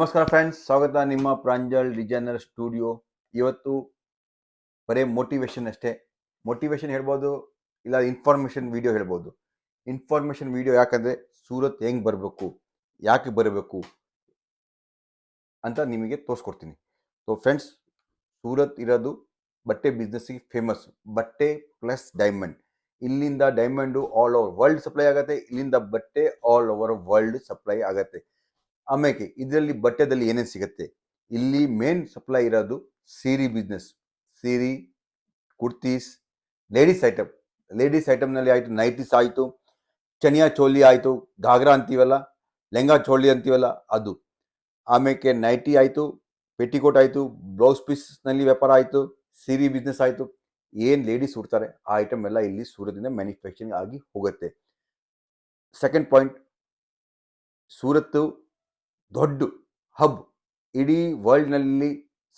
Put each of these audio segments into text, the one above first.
ನಮಸ್ಕಾರ ಫ್ರೆಂಡ್ಸ್, ಸ್ವಾಗತ ನಿಮ್ಮ ಪ್ರಾಂಜಲ್ ಡಿಸೈನರ್ ಸ್ಟುಡಿಯೋ. ಇವತ್ತು ಬರೀ ಮೋಟಿವೇಶನ್ ಅಷ್ಟೇ. ಮೋಟಿವೇಶನ್ ಹೇಳ್ಬೋದು, ಇಲ್ಲ ಇನ್ಫಾರ್ಮೇಷನ್ ವಿಡಿಯೋ ಹೇಳ್ಬೋದು. ಇನ್ಫಾರ್ಮೇಷನ್ ವಿಡಿಯೋ ಯಾಕಂದರೆ ಸೂರತ್ ಹೆಂಗೆ ಬರಬೇಕು, ಯಾಕೆ ಬರಬೇಕು ಅಂತ ನಿಮಗೆ ತೋರಿಸ್ಕೊಡ್ತೀನಿ. ಸೊ ಫ್ರೆಂಡ್ಸ್, ಸೂರತ್ ಇರೋದು ಬಟ್ಟೆ ಬಿಸ್ನೆಸ್ಸಿಗೆ ಫೇಮಸ್. ಬಟ್ಟೆ ಪ್ಲಸ್ ಡೈಮಂಡ್. ಇಲ್ಲಿಂದ diamond all over world supply ಆಗುತ್ತೆ, ಇಲ್ಲಿಂದ ಬಟ್ಟೆ ಆಲ್ ಓವರ್ ವರ್ಲ್ಡ್ ಸಪ್ಲೈ ಆಗುತ್ತೆ. ಆಮೇಲೆ ಇದರಲ್ಲಿ ಬಟ್ಟೆದಲ್ಲಿ ಏನೇನು ಸಿಗುತ್ತೆ, ಇಲ್ಲಿ ಮೇನ್ ಸಪ್ಲೈ ಇರೋದು ಸೀರೆ ಬಿಸ್ನೆಸ್. ಸೀರೆ, ಕುರ್ತೀಸ್, ಲೇಡೀಸ್ ಐಟಮ್ನಲ್ಲಿ ಆಯಿತು, ನೈಟೀಸ್ ಆಯಿತು, ಚನಿಯಾ ಚೋಲಿ ಆಯಿತು, ಘಾಗ್ರಾ ಅಂತೀವಲ್ಲ, ಲೆಂಗಾ ಚೋಳಿ ಅಂತೀವಲ್ಲ ಅದು. ಆಮೇಲೆ ನೈಟಿ ಆಯಿತು, ಪೆಟಿಕೋಟ್ ಆಯಿತು, ಬ್ಲೌಸ್ ಪೀಸ್ನಲ್ಲಿ ವ್ಯಾಪಾರ ಆಯಿತು, ಸೀರೆ ಬಿಸ್ನೆಸ್ ಆಯಿತು. ಏನು ಲೇಡೀಸ್ ಉಡ್ತಾರೆ ಆ ಐಟಮ್ ಎಲ್ಲ ಇಲ್ಲಿ ಸೂರತ್ದಿಂದ ಮ್ಯಾನುಫ್ಯಾಕ್ಚರಿಂಗ್ ಆಗಿ ಹೋಗುತ್ತೆ. ಸೆಕೆಂಡ್ ಪಾಯಿಂಟ್, ಸೂರತ್ತು ದೊಡ್ಡ ಹಬ್. ಇಡೀ ವರ್ಲ್ಡ್ನಲ್ಲಿ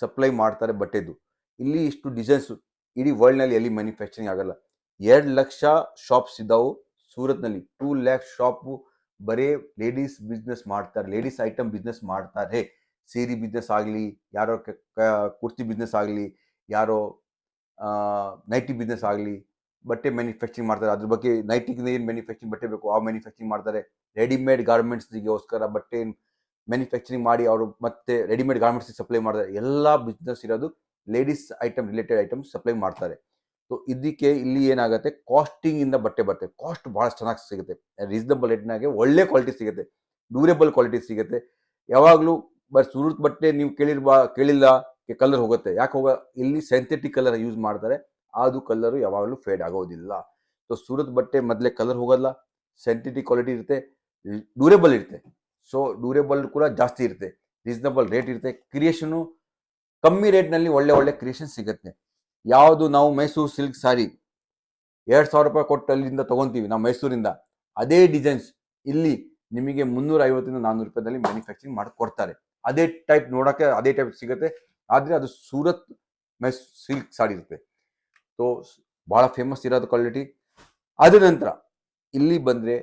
ಸಪ್ಲೈ ಮಾಡ್ತಾರೆ ಬಟ್ಟೆದು. ಇಲ್ಲಿ ಇಷ್ಟು ಡಿಸೈನ್ಸು ಇಡೀ ವರ್ಲ್ಡ್ನಲ್ಲಿ ಎಲ್ಲಿ ಮ್ಯಾನುಫ್ಯಾಕ್ಚರಿಂಗ್ ಆಗಲ್ಲ. 2 ಲಕ್ಷ ಶಾಪ್ಸ್ ಇದ್ದಾವೆ ಸೂರತ್ನಲ್ಲಿ. 2 ಲ್ಯಾಕ್ ಶಾಪು ಬರೀ ಲೇಡೀಸ್ ಬಿಸ್ನೆಸ್ ಮಾಡ್ತಾರೆ, ಲೇಡೀಸ್ ಐಟಮ್ ಬಿಸ್ನೆಸ್ ಮಾಡ್ತಾರೆ. ಸೀರೆ ಬಿಸ್ನೆಸ್ ಆಗಲಿ, ಯಾರೋ ಕುರ್ತಿ ಬಿಸ್ನೆಸ್ ಆಗಲಿ, ಯಾರೋ ನೈಟಿ ಬಿಸ್ನೆಸ್ ಆಗಲಿ, ಬಟ್ಟೆ ಮ್ಯಾನುಫ್ಯಾಕ್ಚರಿಂಗ್ ಮಾಡ್ತಾರೆ. ಅದ್ರ ಬಗ್ಗೆ ನೈಟಿಗೆ ಏನು ಮ್ಯಾನುಫ್ಯಾಕ್ಚರಿಂಗ್ ಬಟ್ಟೆ ಬೇಕು ಆ ಮ್ಯಾನುಫ್ಯಾಕ್ಚರಿಂಗ್ ಮಾಡ್ತಾರೆ. ರೆಡಿಮೇಡ್ ಗಾರ್ಮೆಂಟ್ಸ್ಗೋಸ್ಕರ ಬಟ್ಟೆ ಮ್ಯಾನುಫ್ಯಾಕ್ಚರಿಂಗ್ ಮಾಡಿ ಅವರು ಮತ್ತೆ ರೆಡಿಮೇಡ್ ಗಾರ್ಮೆಂಟ್ಸ್ಗೆ ಸಪ್ಲೈ ಮಾಡ್ತಾರೆ. ಎಲ್ಲ ಬಿಸ್ನೆಸ್ ಇರೋದು ladies item related items supply ಮಾಡ್ತಾರೆ. ಸೊ ಇದಕ್ಕೆ ಇಲ್ಲಿ ಏನಾಗುತ್ತೆ, ಕಾಸ್ಟಿಂಗಿಂದ ಬಟ್ಟೆ ಬರುತ್ತೆ. ಕಾಸ್ಟ್ ಭಾಳ ಚೆನ್ನಾಗಿ ಸಿಗುತ್ತೆ, ರೀಸನಬಲ್ ರೇಟ್ನಾಗೆ ಒಳ್ಳೆ ಕ್ವಾಲಿಟಿ ಸಿಗುತ್ತೆ, ಡ್ಯೂರೇಬಲ್ ಕ್ವಾಲಿಟಿ ಸಿಗುತ್ತೆ. ಯಾವಾಗಲೂ ಸೂರತ್ ಬಟ್ಟೆ ನೀವು ಕೇಳಿಲ್ಲ ಕಲರ್ ಹೋಗುತ್ತೆ. ಯಾಕೆ ಇಲ್ಲಿ ಸಿಂಥೆಟಿಕ್ ಕಲರ್ ಯೂಸ್ ಮಾಡ್ತಾರೆ, ಅದು ಕಲರು ಯಾವಾಗಲೂ ಫೇಡ್ ಆಗೋದಿಲ್ಲ. ಸೊ ಸೂರತ್ ಬಟ್ಟೆ ಮೊದಲೇ ಕಲರ್ ಹೋಗಲ್ಲ, ಸಿಂಥೆಟಿಕ್ ಕ್ವಾಲಿಟಿ ಇರುತ್ತೆ, ಡ್ಯೂರೇಬಲ್ ಇರುತ್ತೆ. ಸೊ ಡ್ಯೂರೇಬಲ್ ಕೂಡ ಜಾಸ್ತಿ ಇರುತ್ತೆ, ರೀಸನಬಲ್ ರೇಟ್ ಇರುತ್ತೆ. ಕ್ರಿಯೇಷನು ಕಮ್ಮಿ ರೇಟ್ನಲ್ಲಿ ಒಳ್ಳೆ ಕ್ರಿಯೇಷನ್ ಸಿಗುತ್ತೆ. ಯಾವುದು ನಾವು ಮೈಸೂರು ಸಿಲ್ಕ್ ಸಾರಿ 2,000 ರೂಪಾಯಿ ಕೊಟ್ಟು ಅಲ್ಲಿಂದ ತೊಗೊತೀವಿ ನಾವು ಮೈಸೂರಿಂದ, ಅದೇ ಡಿಸೈನ್ಸ್ ಇಲ್ಲಿ ನಿಮಗೆ 350 400 ರೂಪಾಯಿದಲ್ಲಿ ಮ್ಯಾನುಫ್ಯಾಕ್ಚರಿಂಗ್ ಮಾಡಿ ಕೊಡ್ತಾರೆ. ಅದೇ ಟೈಪ್ ನೋಡೋಕ್ಕೆ ಅದೇ ಟೈಪ್ ಸಿಗುತ್ತೆ, ಆದರೆ ಅದು ಸೂರತ್ ಸಿಲ್ಕ್ ಸಾಡಿ ಇರುತ್ತೆ. ಸೊ ಭಾಳ ಫೇಮಸ್ ಇರೋದು ಕ್ವಾಲಿಟಿ. ಅದ ನಂತರ ಇಲ್ಲಿ ಬಂದರೆ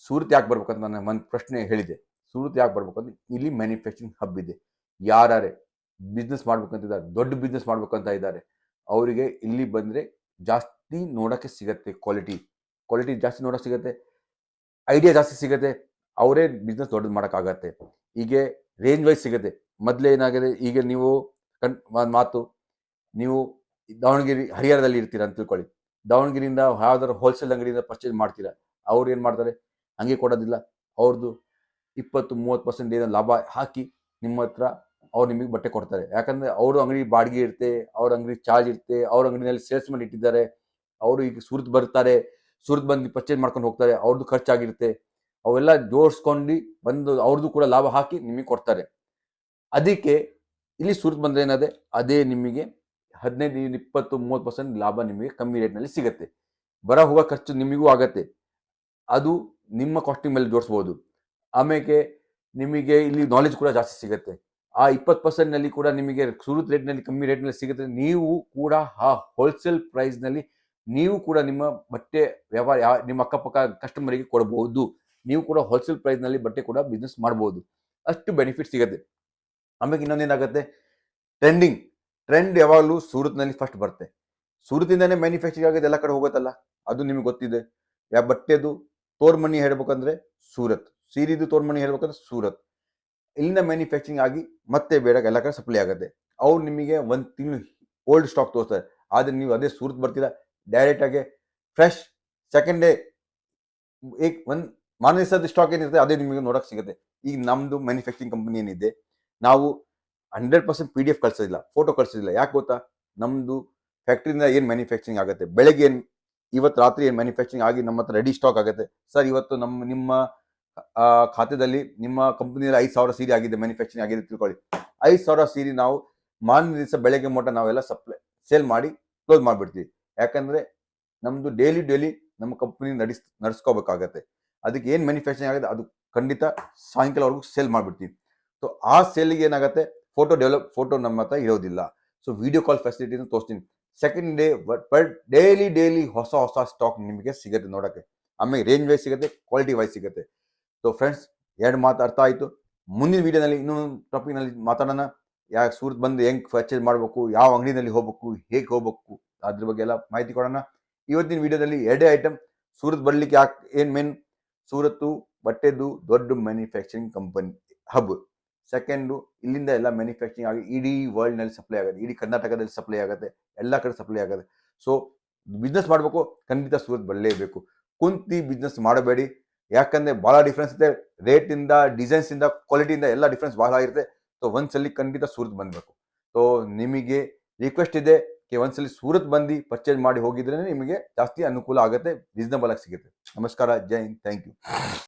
ಸೂರತ್ ಯಾಕೆ ಬರ್ಬೇಕಂತ ನಾನು ಒಂದು ಪ್ರಶ್ನೆ ಹೇಳಿದೆ. ಸೂರತ್ ಯಾಕೆ ಬರ್ಬೇಕಂದ್ರೆ ಇಲ್ಲಿ ಮ್ಯಾನುಫ್ಯಾಕ್ಚರಿಂಗ್ ಹಬ್ ಇದೆ. ಯಾರೇ ಬಿಸ್ನೆಸ್ ಮಾಡ್ಬೇಕಂತಿದ್ದಾರೆ, ದೊಡ್ಡ ಬಿಸ್ನೆಸ್ ಮಾಡ್ಬೇಕಂತ ಇದ್ದಾರೆ, ಅವರಿಗೆ ಇಲ್ಲಿ ಬಂದರೆ ಜಾಸ್ತಿ ನೋಡೋಕ್ಕೆ ಸಿಗುತ್ತೆ. ಕ್ವಾಲಿಟಿ ಜಾಸ್ತಿ ನೋಡೋಕ್ಕೆ ಸಿಗುತ್ತೆ, ಐಡಿಯಾ ಜಾಸ್ತಿ ಸಿಗುತ್ತೆ, ಅವರೇ ಬಿಸ್ನೆಸ್ ದೊಡ್ಡದು ಮಾಡೋಕ್ಕಾಗತ್ತೆ. ಹೀಗೆ ರೇಂಜ್ ವೈಸ್ ಸಿಗುತ್ತೆ. ಮೊದಲೇ ಏನಾಗಿದೆ, ಈಗ ನೀವು ಮಾತು, ನೀವು ದಾವಣಗೆರೆ ಹರಿಹರದಲ್ಲಿ ಇರ್ತೀರ ಅಂತ ತಿಳ್ಕೊಳ್ಳಿ. ದಾವಣಗೆರೆಯಿಂದ ಯಾವ್ದಾದ್ರು ಹೋಲ್ಸೇಲ್ ಅಂಗಡಿಯಿಂದ ಪರ್ಚೇಸ್ ಮಾಡ್ತೀರಾ, ಅವ್ರು ಏನು ಮಾಡ್ತಾರೆ, ಹಂಗೆ ಕೊಡೋದಿಲ್ಲ. ಅವ್ರದ್ದು 20-30% ಏನೋ ಲಾಭ ಹಾಕಿ ನಿಮ್ಮ ಹತ್ರ ಅವ್ರು ನಿಮಗೆ ಬಟ್ಟೆ ಕೊಡ್ತಾರೆ. ಯಾಕಂದರೆ ಅವರು ಅಂಗಡಿ ಬಾಡಿಗೆ ಇರುತ್ತೆ, ಅವ್ರ ಅಂಗಡಿ ಚಾರ್ಜ್ ಇರುತ್ತೆ, ಅವ್ರ ಅಂಗಡಿನಲ್ಲಿ ಸೇಲ್ಸ್ಮನ್ ಇಟ್ಟಿದ್ದಾರೆ. ಅವರು ಈಗ ಸೂರತ್ ಬರ್ತಾರೆ, ಸೂರತ್ ಬಂದು ಪರ್ಚೇಸ್ ಮಾಡ್ಕೊಂಡು ಹೋಗ್ತಾರೆ, ಅವ್ರದ್ದು ಖರ್ಚಾಗಿರುತ್ತೆ, ಅವೆಲ್ಲ ಜೋಡಿಸ್ಕೊಂಡು ಬಂದು ಅವ್ರದ್ದು ಕೂಡ ಲಾಭ ಹಾಕಿ ನಿಮಗೆ ಕೊಡ್ತಾರೆ. ಅದಕ್ಕೆ ಇಲ್ಲಿ ಸೂರತ್ ಬಂದರೆ ಏನಾದೆ, ಅದೇ ನಿಮಗೆ 15-20-30% ಲಾಭ ನಿಮಗೆ ಕಮ್ಮಿ ರೇಟ್ನಲ್ಲಿ ಸಿಗುತ್ತೆ. ಬರ ಹೋಗೋ ಖರ್ಚು ನಿಮಗೂ ಆಗತ್ತೆ, ಅದು ನಿಮ್ಮ ಕಾಸ್ಟಿಂಗ್ ಮೇಲೆ ಜೋಡಿಸ್ಬೋದು. ಆಮೇಲೆ ನಿಮಗೆ ಇಲ್ಲಿ ನಾಲೆಜ್ ಕೂಡ ಜಾಸ್ತಿ ಸಿಗುತ್ತೆ. ಆ 20%ನಲ್ಲಿ ಕೂಡ ನಿಮಗೆ ಸೂರತ್ ರೇಟ್ನಲ್ಲಿ ಕಮ್ಮಿ ರೇಟ್ನಲ್ಲಿ ಸಿಗುತ್ತೆ. ನೀವು ಕೂಡ ಆ ಹೋಲ್ಸೇಲ್ ಪ್ರೈಸ್ನಲ್ಲಿ ನೀವು ಕೂಡ ನಿಮ್ಮ ಬಟ್ಟೆ ವ್ಯವಹಾರ ನಿಮ್ಮ ಅಕ್ಕಪಕ್ಕ ಕಸ್ಟಮರಿಗೆ ಕೊಡ್ಬೋದು. ನೀವು ಕೂಡ ಹೋಲ್ಸೇಲ್ ಪ್ರೈಸ್ನಲ್ಲಿ ಬಟ್ಟೆ ಕೂಡ ಬಿಸ್ನೆಸ್ ಮಾಡ್ಬೋದು. ಅಷ್ಟು ಬೆನಿಫಿಟ್ ಸಿಗುತ್ತೆ. ಆಮೇಲೆ ಇನ್ನೊಂದೇನಾಗುತ್ತೆ, ಟ್ರೆಂಡ್ ಯಾವಾಗಲೂ ಸೂರತ್ನಲ್ಲಿ ಫಸ್ಟ್ ಬರುತ್ತೆ. ಸೂರತಿಂದನೇ ಮ್ಯಾನುಫ್ಯಾಕ್ಚರಿಂಗ್ ಆಗೋದು ಎಲ್ಲ ಕಡೆ ಹೋಗುತ್ತಲ್ಲ, ಅದು ನಿಮಗೆ ಗೊತ್ತಿದೆ. ಬಟ್ಟೆದು ತೋರ್ಮನಿ ಹೇಳ್ಬೇಕಂದ್ರೆ ಸೂರತ್, ಸೀರಿದು ತೋರ್ಮನಿ ಹೇಳ್ಬೇಕಂದ್ರೆ ಸೂರತ್. ಇಲ್ಲಿಂದ ಮ್ಯಾನುಫ್ಯಾಕ್ಚರಿಂಗ್ ಆಗಿ ಮತ್ತೆ ಬೇರೆ ಎಲ್ಲ ಕಡೆ ಸಪ್ಲೈ ಆಗುತ್ತೆ. ಅವ್ರು ನಿಮಗೆ 1 ತಿಂಗಳು ಓಲ್ಡ್ ಸ್ಟಾಕ್ ತೋರಿಸ್ತಾರೆ. ಆದರೆ ನೀವು ಅದೇ ಸೂರತ್ ಬರ್ತೀರಾ, ಡೈರೆಕ್ಟಾಗಿ ಫ್ರೆಶ್ ಸೆಕೆಂಡ್ ಡೇ ಒಂದು ಮಾರನೇ ದಿವಸದ ಸ್ಟಾಕ್ ಏನಿರುತ್ತೆ ಅದೇ ನಿಮಗೆ ನೋಡೋಕೆ ಸಿಗುತ್ತೆ. ಈಗ ನಮ್ಮದು ಮ್ಯಾನುಫ್ಯಾಕ್ಚರಿಂಗ್ ಕಂಪನಿ ಏನಿದೆ, ನಾವು 100% PDF ಕಳಿಸೋದಿಲ್ಲ, ಫೋಟೋ ಕಳಿಸೋದಿಲ್ಲ. ಯಾಕೆ ಗೊತ್ತಾ, ನಮ್ಮದು ಫ್ಯಾಕ್ಟ್ರಿಯಿಂದ ಏನು ಮ್ಯಾನುಫ್ಯಾಕ್ಚರಿಂಗ್ ಆಗುತ್ತೆ, ಬೆಳಗ್ಗೆ ಇವತ್ತು ರಾತ್ರಿ ಏನು ಮ್ಯಾನುಫ್ಯಾಕ್ಚರಿಂಗ್ ಆಗಿ ನಮ್ಮ ಹತ್ರ ರೆಡಿ ಸ್ಟಾಕ್ ಆಗುತ್ತೆ. ಸರ್ ಇವತ್ತು ನಿಮ್ಮ ಖಾತೆದಲ್ಲಿ ನಿಮ್ಮ ಕಂಪ್ನಿಯಲ್ಲಿ 5,000 ಸೀರೆ ಆಗಿದೆ, ಮ್ಯಾನುಫ್ಯಾಕ್ಚರಿಂಗ್ ಆಗಿದೆ ತಿಳ್ಕೊಳ್ಳಿ. 5,000 ಸೀರೆ ನಾವು ಮಾರನೇ ದಿವಸ ಬೆಳಗ್ಗೆ ಮಟ್ಟ ನಾವೆಲ್ಲ ಸೇಲ್ ಮಾಡಿ ಕ್ಲೋಸ್ ಮಾಡಿಬಿಡ್ತೀವಿ. ಯಾಕಂದರೆ ನಮ್ಮದು ಡೈಲಿ ನಮ್ಮ ಕಂಪ್ನಿ ನಡೆಸ್ಕೋಬೇಕಾಗತ್ತೆ. ಅದಕ್ಕೆ ಏನು ಮ್ಯಾನುಫ್ಯಾಕ್ಚರಿಂಗ್ ಆಗುತ್ತೆ ಅದು ಖಂಡಿತ ಸಾಯಂಕಾಲವರೆಗೂ ಸೇಲ್ ಮಾಡಿಬಿಡ್ತೀವಿ. ಸೊ ಆ ಸೇಲಿಗೆ ಏನಾಗುತ್ತೆ, ಫೋಟೋ ನಮ್ಮ ಹತ್ರ ಇರೋದಿಲ್ಲ. ಸೊ ವಿಡಿಯೋ ಕಾಲ್ ಫೆಸಿಲಿಟಿನ ತೋರಿಸ್ತೀನಿ. ಸೆಕೆಂಡ್ ಡೇ ಡೈಲಿ ಹೊಸ ಸ್ಟಾಕ್ ನಿಮಗೆ ಸಿಗುತ್ತೆ ನೋಡೋಕ್ಕೆ. ಆಮೇಲೆ ರೇಂಜ್ ವೈಸ್ ಸಿಗುತ್ತೆ, ಕ್ವಾಲಿಟಿ ವೈಸ್ ಸಿಗುತ್ತೆ. ಸೊ ಫ್ರೆಂಡ್ಸ್, 2 ಮಾತು ಅರ್ಥ ಆಯಿತು. ಮುಂದಿನ ವಿಡಿಯೋನಲ್ಲಿ ಇನ್ನೊಂದು ಟಾಪಿಕ್ನಲ್ಲಿ ಮಾತಾಡೋಣ. ಸೂರತ್ ಬಂದು ಹೆಂಗೆ ಪರ್ಚೇಸ್ ಮಾಡಬೇಕು, ಯಾವ ಅಂಗಡಿನಲ್ಲಿ ಹೋಗ್ಬೇಕು, ಹೇಗೆ ಹೋಗ್ಬೇಕು, ಅದ್ರ ಬಗ್ಗೆ ಎಲ್ಲ ಮಾಹಿತಿ ಕೊಡೋಣ. ಇವತ್ತಿನ ವಿಡಿಯೋದಲ್ಲಿ 2 ಐಟಮ್. ಸೂರತ್ ಬರ್ಲಿಕ್ಕೆ ಏನು ಮೇನ್, ಸೂರತ್ತು ಬಟ್ಟೆದು ದೊಡ್ಡ ಮ್ಯಾನುಫ್ಯಾಕ್ಚರಿಂಗ್ ಕಂಪನಿ ಹಬ್. ಸೆಕೆಂಡು, ಇಲ್ಲಿಂದ ಎಲ್ಲ ಮ್ಯಾನುಫ್ಯಾಕ್ಚರಿಂಗ್ ಆಗಿ ಇಡೀ ವರ್ಲ್ಡ್ನಲ್ಲಿ ಸಪ್ಲೈ ಆಗುತ್ತೆ, ಇಡೀ ಕರ್ನಾಟಕದಲ್ಲಿ ಸಪ್ಲೈ ಆಗುತ್ತೆ, ಎಲ್ಲ ಕಡೆ ಸಪ್ಲೈ ಆಗುತ್ತೆ. ಸೊ ಬಿಸ್ನೆಸ್ ಮಾಡಬೇಕು, ಖಂಡಿತ ಸೂರತ್ ಬರಲೇಬೇಕು. ಕುಂತಿ ಬಿಸ್ನೆಸ್ ಮಾಡಬೇಡಿ, ಯಾಕಂದರೆ ಭಾಳ ಡಿಫ್ರೆನ್ಸ್ ಇದೆ. ರೇಟಿಂದ, ಡಿಸೈನ್ಸಿಂದ, ಕ್ವಾಲಿಟಿಯಿಂದ ಎಲ್ಲ ಡಿಫ್ರೆನ್ಸ್ ಭಾಳ ಆಗಿರುತ್ತೆ. ಸೊ ಒಂದ್ಸಲಿ ಖಂಡಿತ ಸೂರತ್ ಬಂದಬೇಕು. ಸೊ ನಿಮಗೆ ರಿಕ್ವೆಸ್ಟ್ ಇದೆ, ಒಂದ್ಸಲಿ ಸೂರತ್ ಬಂದು ಪರ್ಚೇಸ್ ಮಾಡಿ ಹೋಗಿದ್ರೆ ನಿಮಗೆ ಜಾಸ್ತಿ ಅನುಕೂಲ ಆಗುತ್ತೆ, ರೀಸನಬಲ್ ಆಗಿ ಸಿಗುತ್ತೆ. ನಮಸ್ಕಾರ, ಜೈ ಹಿಂದ್, ಥ್ಯಾಂಕ್ ಯು.